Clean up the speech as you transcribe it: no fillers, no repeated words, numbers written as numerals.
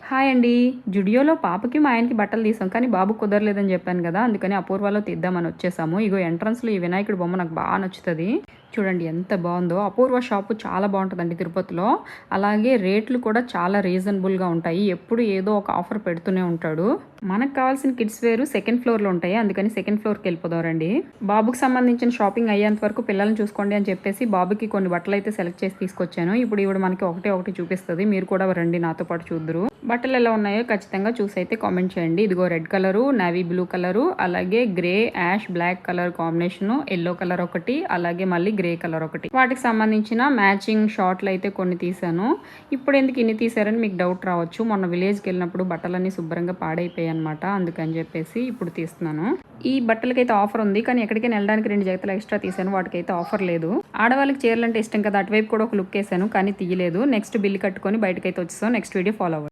Hi అండి. జుడియోలో పాపకి, మా ఆయనకి బట్టలు తీసాం. కానీ బాబుకి కుదరలేదని చెప్పాను కదా! అందుకని అపూర్వలో తీద్దామని వచ్చేసాము. ఇగో ఎంట్రన్స్‌లో ఈ వినాయకుడి బొమ్మ నాకు బా నచ్చుతది. చూడండి ఎంత బావుందో. అపూర్వ షాపు చాలా బావుంటదండి తిరుపతిలో. అలాగే రేట్లు కూడా చాలా రీజనబుల్‌గా ఉంటాయి. ఎప్పుడు ఏదో ఒక ఆఫర్ పెడుతూనే ఉంటాడు. మనకు కావాల్సిన కిడ్స్ వేరు సెకండ్ ఫ్లోర్‌లో ఉంటాయి. అందుకని సెకండ్ ఫ్లోర్‌కెళ్ళిపోదాం రండి. బాబుకి సంబంధించిన షాపింగ్ అయ్యేంత వరకు పిల్లల్ని చూసుకోండి అని చెప్పేసి బాబుకి కొన్ని బట్టలైతే సెలెక్ట్ చేసి తీసుకొచ్చాను. ఇప్పుడు ఈవిడ మనకి ఒకటే ఒకటి చూపిస్తది. మీరు కూడా రండి నాతో పాటు చూద్దురు. బట్టలు ఎలా ఉన్నాయో ఖచ్చితంగా చూసి అయితే కామెంట్ చేయండి. ఇదిగో red colour, navy blue colour, అలాగే grey, ash black colour combination, yellow colour ఒకటి, అలాగే మళ్ళీ గ్రే కలర్ ఒకటి. వాటికి సంబంధించిన మ్యాచింగ్ షార్ట్లు అయితే కొన్ని తీసాను. ఇప్పుడు ఎందుకు ఇన్ని తీసారని మీకు డౌట్ రావచ్చు. మొన్న విలేజ్కి వెళ్ళినప్పుడు బట్టలన్నీ శుభ్రంగా పాడైపోయాయి అనమాట. అందుకని చెప్పేసి ఇప్పుడు తీస్తున్నాను. ఈ బట్టలకైతే ఆఫర్ ఉంది. కానీ ఎక్కడికైనా వెళ్ళడానికి 2 జతలు ఎక్స్ట్రా తీసాను. వాటికైతే ఆఫర్ లేదు. ఆడవాళ్ళకి చీరలు అంటే ఇష్టం కదా, అటువైపు కూడా ఒక లుక్ వేసాను కానీ తీయలేదు. నెక్స్ట్ బిల్లు కట్టుకొని బయటకైతే వచ్చేసాం. నెక్స్ట్ వీడియో ఫాలో అవ్వండి.